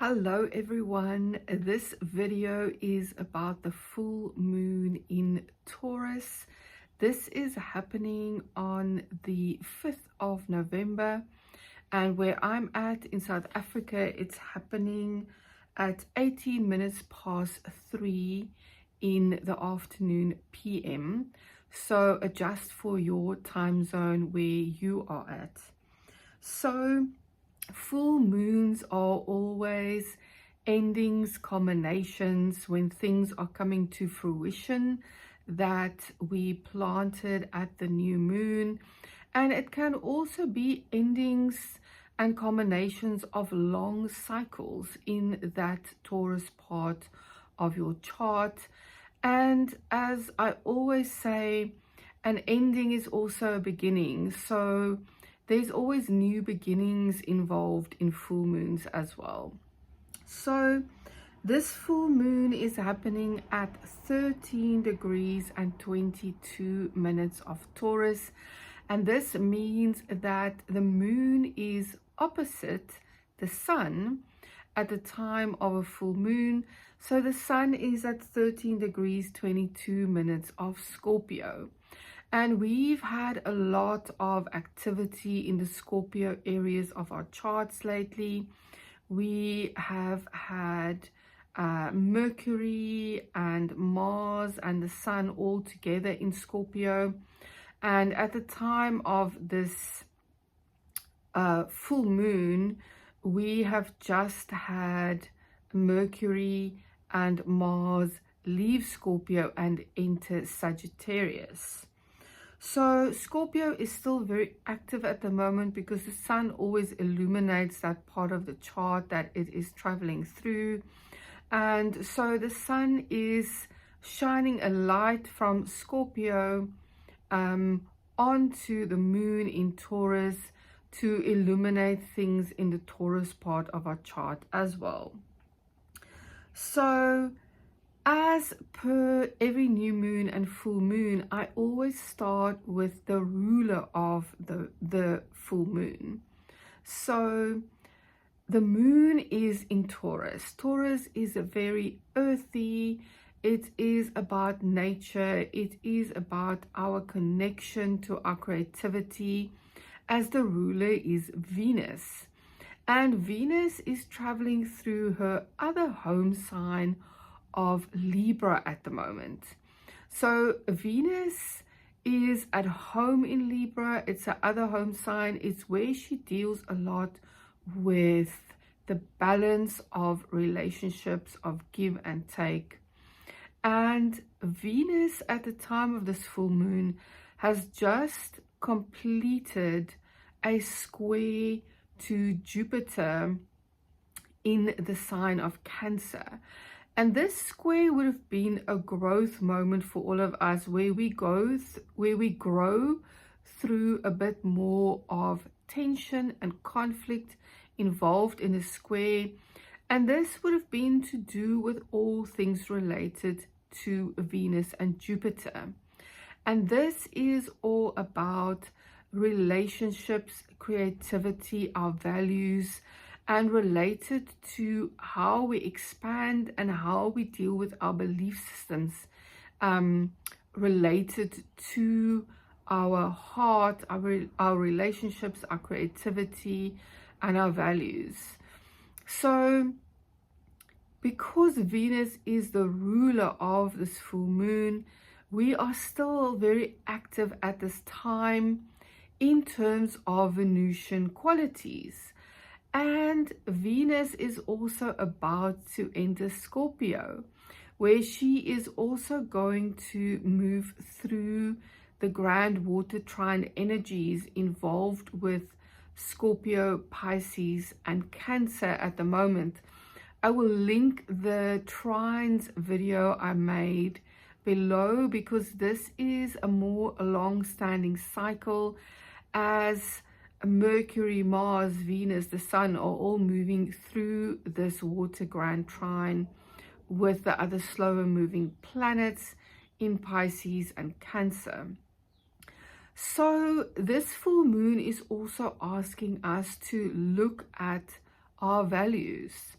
Hello everyone, this video is about the full moon in Taurus. This is happening on the 5th of November, and where I'm at in South Africa, it's happening at 18 minutes past 3 in the afternoon PM. So adjust for your time zone where you are at. So full moons are always endings, culminations, when things are coming to fruition that we planted at the new moon. And it can also be endings and culminations of long cycles in that Taurus part of your chart. And as I always say, an ending is also a beginning. So there's always new beginnings involved in full moons as well. So this full moon is happening at 13 degrees and 22 minutes of Taurus. And this means that the moon is opposite the sun at the time of a full moon. So the sun is at 13 degrees 22 minutes of Scorpio. And we've had a lot of activity in the Scorpio areas of our charts lately. We have had Mercury and Mars and the Sun all together in Scorpio. And at the time of this full moon, we have just had Mercury and Mars leave Scorpio and enter Sagittarius. So Scorpio is still very active at the moment because the sun always illuminates that part of the chart that it is traveling through. And so the sun is shining a light from Scorpio onto the moon in Taurus to illuminate things in the Taurus part of our chart as well. So as per every new moon and full moon, I always start with the ruler of the full moon. So the moon is in Taurus. Taurus is a very earthy, it is about nature, it is about our connection to our creativity, as the ruler is Venus. And Venus is traveling through her other home sign of Libra at the moment. So Venus is at home in Libra. It's her other home sign. It's where she deals a lot with the balance of relationships, of give and take. And Venus at the time of this full moon has just completed a square to Jupiter in the sign of Cancer. And this square would have been a growth moment for all of us, where we grow through a bit more of tension and conflict involved in a square. And this would have been to do with all things related to Venus and Jupiter. And this is all about relationships, creativity, our values, and related to how we expand and how we deal with our belief systems, related to our heart, our relationships, our creativity, and our values. So because Venus is the ruler of this full moon, we are still very active at this time in terms of Venusian qualities. And Venus is also about to enter Scorpio, where she is also going to move through the grand water trine energies involved with Scorpio, Pisces, and Cancer at the moment. I will link the Trines video I made below, because this is a more long-standing cycle, as Mercury, Mars, Venus, the Sun are all moving through this water grand trine with the other slower moving planets in Pisces and Cancer. So this full moon is also asking us to look at our values,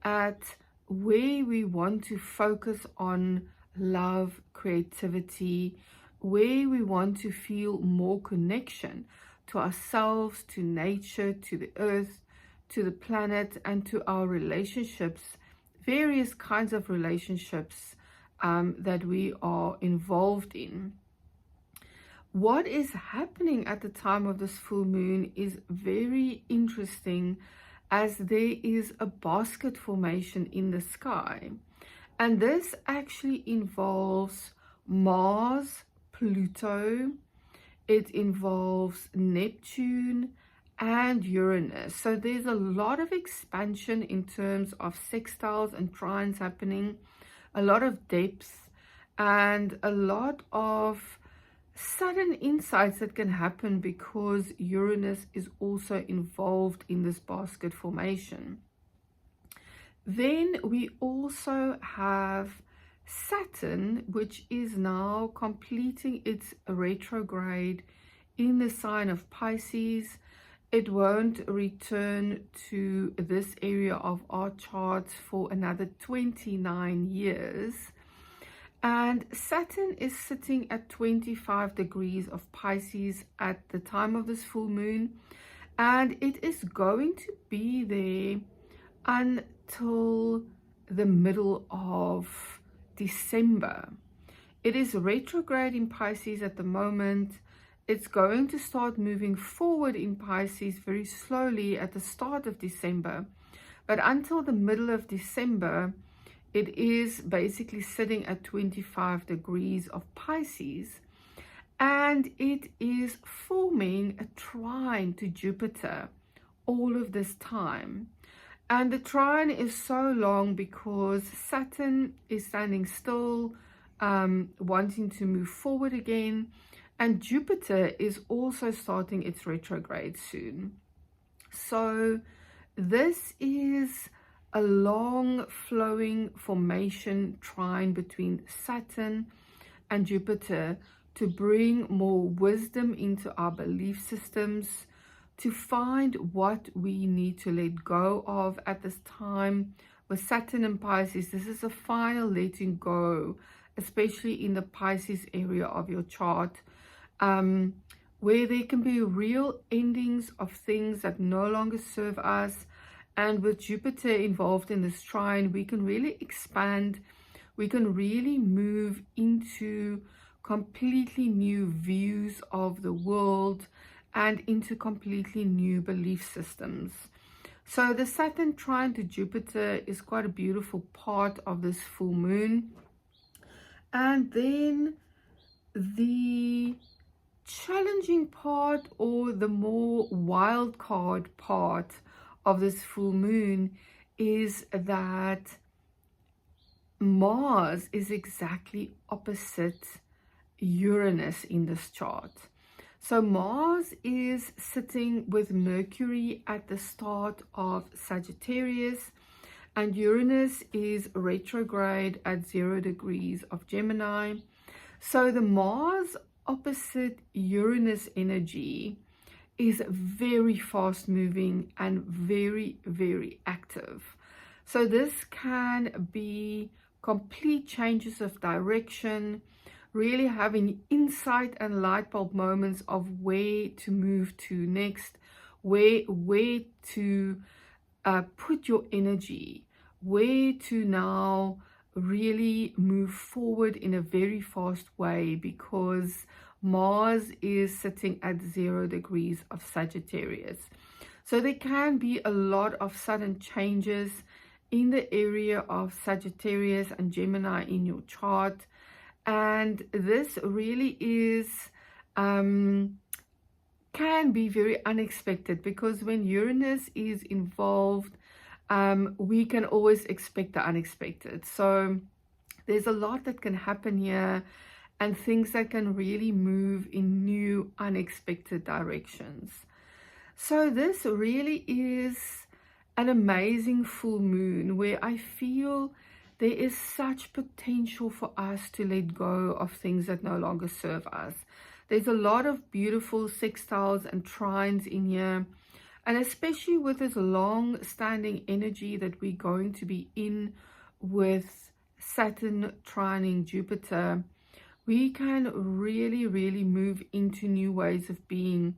at where we want to focus on love, creativity, where we want to feel more connection to ourselves, to nature, to the earth, to the planet, and to our relationships, various kinds of relationships that we are involved in. What is happening at the time of this full moon is very interesting, as there is a basket formation in the sky. And this actually involves Mars, Pluto, it involves Neptune and Uranus. So there's a lot of expansion in terms of sextiles and trines happening, a lot of depth, and a lot of sudden insights that can happen because Uranus is also involved in this basket formation. Then we also have Saturn, which is now completing its retrograde in the sign of Pisces. It won't return to this area of our charts for another 29 years. And Saturn is sitting at 25 degrees of Pisces at the time of this full moon. And it is going to be there until the middle of December. It is retrograde in Pisces at the moment. It's going to start moving forward in Pisces very slowly at the start of December. But until the middle of December, it is basically sitting at 25 degrees of Pisces, and it is forming a trine to Jupiter all of this time. And the trine is so long because Saturn is standing still, wanting to move forward again, and Jupiter is also starting its retrograde soon. So this is a long flowing formation trine between Saturn and Jupiter to bring more wisdom into our belief systems, to find what we need to let go of at this time. With Saturn and Pisces, this is a final letting go, especially in the Pisces area of your chart, where there can be real endings of things that no longer serve us. And with Jupiter involved in this trine, we can really expand, we can really move into completely new views of the world and into completely new belief systems. So the Saturn trine to Jupiter is quite a beautiful part of this full moon. And then the challenging part, or the more wild card part of this full moon, is that Mars is exactly opposite Uranus in this chart. So Mars is sitting with Mercury at the start of Sagittarius, and Uranus is retrograde at 0 degrees of Gemini. So the Mars opposite Uranus energy is very fast moving and very, very active. So this can be complete changes of direction, really having insight and light bulb moments of where to move to next, where to put your energy, where to now really move forward in a very fast way, because Mars is sitting at 0 degrees of Sagittarius. So there can be a lot of sudden changes in the area of Sagittarius and Gemini in your chart. And this really is, can be very unexpected, because when Uranus is involved, we can always expect the unexpected. So there's a lot that can happen here, and things that can really move in new, unexpected directions. So this really is an amazing full moon where I feel there is such potential for us to let go of things that no longer serve us. There's a lot of beautiful sextiles and trines in here. And especially with this long-standing energy that we're going to be in with Saturn trining Jupiter, we can really move into new ways of being,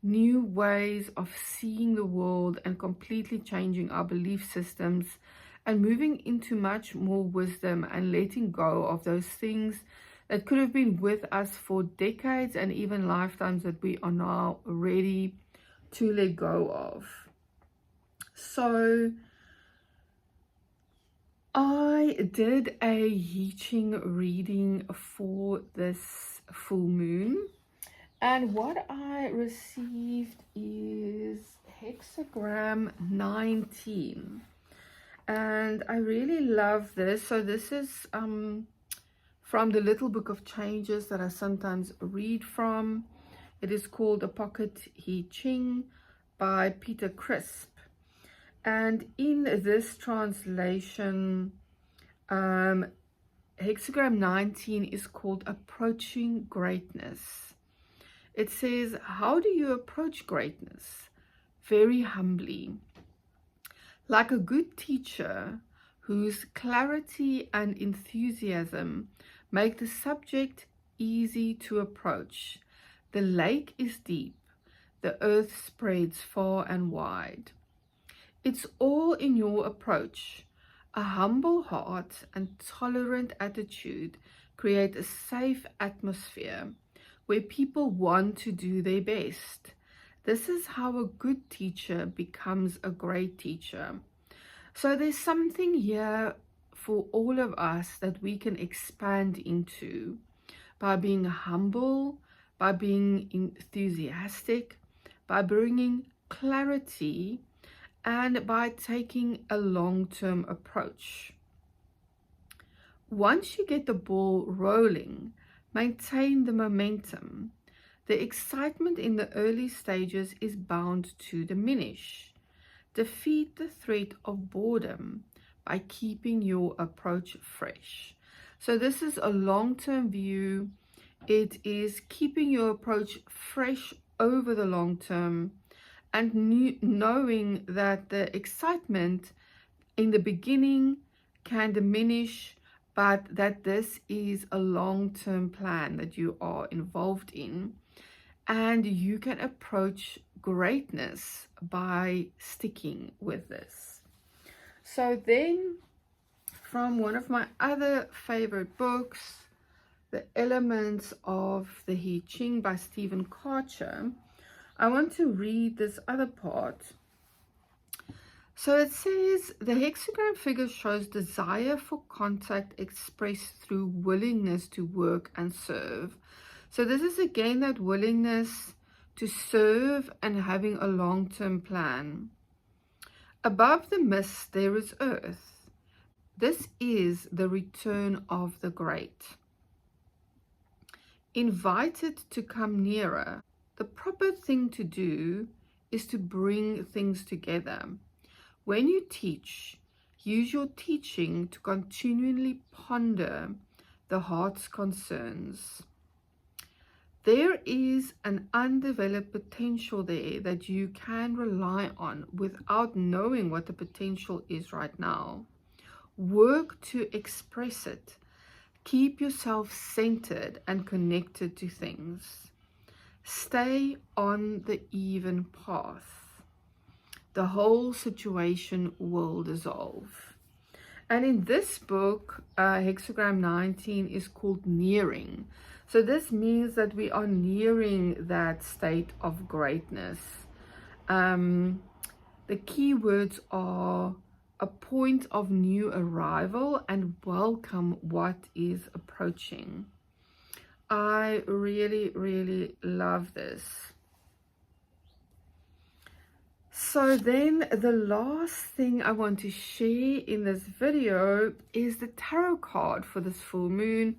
new ways of seeing the world, and completely changing our belief systems and moving into much more wisdom and letting go of those things that could have been with us for decades and even lifetimes that we are now ready to let go of. So I did a Ching reading for this full moon, and what I received is hexagram 19, and I really love this. So this is from the little book of changes that I sometimes read from. It is called A Pocket Ching by Peter Crisp. And in this translation, hexagram 19 is called Approaching Greatness. It says, how do you approach greatness? Very humbly, like a good teacher whose clarity and enthusiasm make the subject easy to approach. The lake is deep, the earth spreads far and wide. It's all in your approach. A humble heart and tolerant attitude create a safe atmosphere where people want to do their best. This is how a good teacher becomes a great teacher. So there's something here for all of us that we can expand into by being humble, by being enthusiastic, by bringing clarity, and by taking a long-term approach. Once you get the ball rolling, maintain the momentum. The excitement in the early stages is bound to diminish. Defeat the threat of boredom by keeping your approach fresh. So this is a long-term view. It is keeping your approach fresh over the long term, and knowing that the excitement in the beginning can diminish, but that this is a long-term plan that you are involved in, and you can approach greatness by sticking with this. So then, from one of my other favorite books, The Elements of the I Ching by Stephen Karcher, I want to read this other part. So it says, the hexagram figure shows desire for contact expressed through willingness to work and serve. So this is again that willingness to serve and having a long-term plan. Above the mist there is earth. This is the return of the great. Invited to come nearer, the proper thing to do is to bring things together. When you teach, use your teaching to continually ponder the heart's concerns. There is an undeveloped potential there that you can rely on without knowing what the potential is right now. Work to express it. Keep yourself centered and connected to things. Stay on the even path. The whole situation will dissolve. And in this book, hexagram 19 is called nearing. So this means that we are nearing that state of greatness. The key words are a point of new arrival and welcome what is approaching. I really love this. So then the last thing I want to share in this video is the tarot card for this full moon.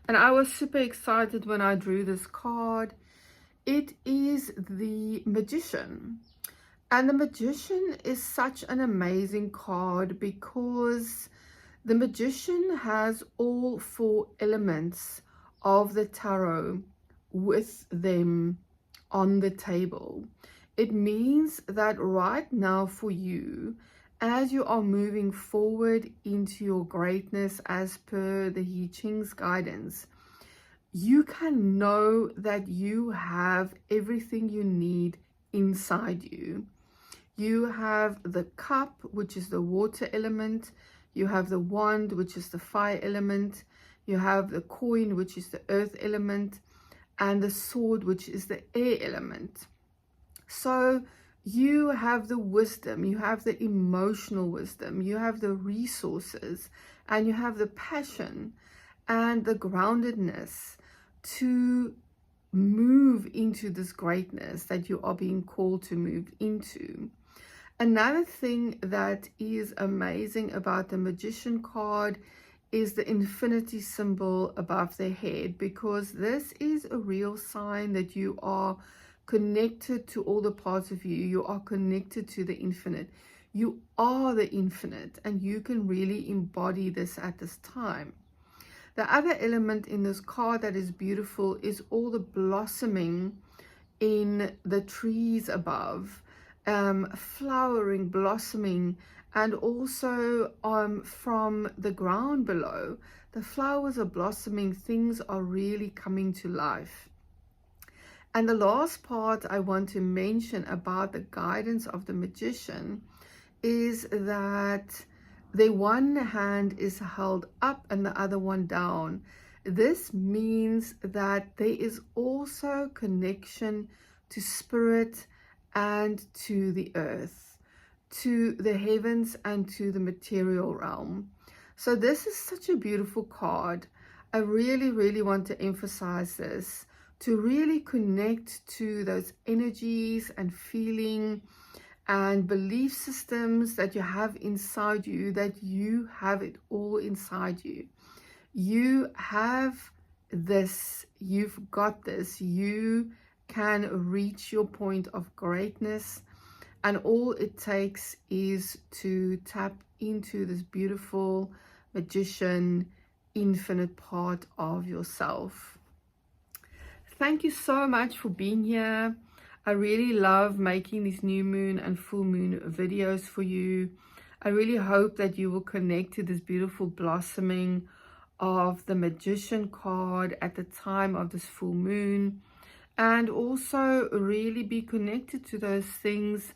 And I was super excited when I drew this card. It is the Magician. And the Magician is such an amazing card because the Magician has all 4 elements of the tarot with them on the table. It means that right now for you, as you are moving forward into your greatness as per the Ching's guidance, you can know that you have everything you need inside you. You have the cup, which is the water element. You have the wand, which is the fire element. You have the coin, which is the earth element, and the sword, which is the air element. So you have the wisdom, you have the emotional wisdom, you have the resources, and you have the passion and the groundedness to move into this greatness that you are being called to move into. Another thing that is amazing about the Magician card is the infinity symbol above their head, because this is a real sign that you are connected to all the parts of you. You are connected to the infinite. You are the infinite, and you can really embody this at this time. The other element in this card that is beautiful is all the blossoming in the trees above, flowering, blossoming, and also from the ground below. The flowers are blossoming, things are really coming to life. And the last part I want to mention about the guidance of the Magician is that the one hand is held up and the other one down. This means that there is also connection to spirit and to the earth, to the heavens and to the material realm. So this is such a beautiful card. I really, really want to emphasize this, to really connect to those energies and feeling and belief systems that you have inside you, that you have it all inside you. You have this, you've got this, you can reach your point of greatness, and all it takes is to tap into this beautiful Magician, infinite part of yourself. Thank you so much for being here. I really love making these new moon and full moon videos for you. I really hope that you will connect to this beautiful blossoming of the Magician card at the time of this full moon, and also really be connected to those things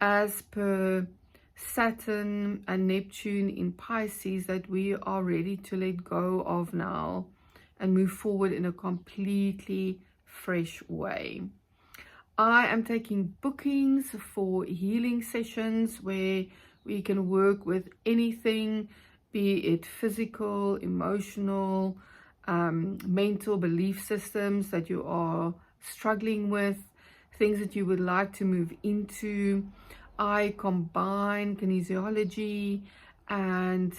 as per Saturn and Neptune in Pisces that we are ready to let go of now and move forward in a completely fresh way. I am taking bookings for healing sessions where we can work with anything, be it physical, emotional, mental belief systems that you are struggling with, things that you would like to move into. I combine kinesiology and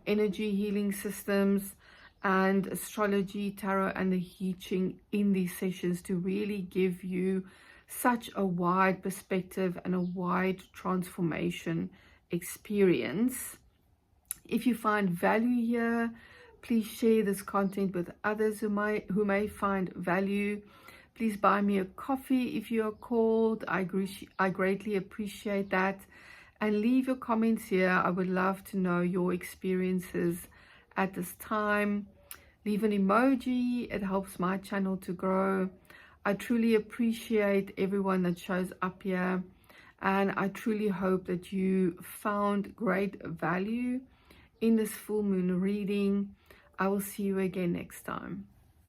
energy healing systems and astrology, tarot, and the Ching in these sessions to really give you such a wide perspective and a wide transformation experience. If you find value here, please share this content with others who may find value. Please buy me a coffee if you are called. I greatly appreciate that. And leave your comments here. I would love to know your experiences at this time. Leave an emoji. It helps my channel to grow. I truly appreciate everyone that shows up here. And I truly hope that you found great value in this full moon reading. I will see you again next time.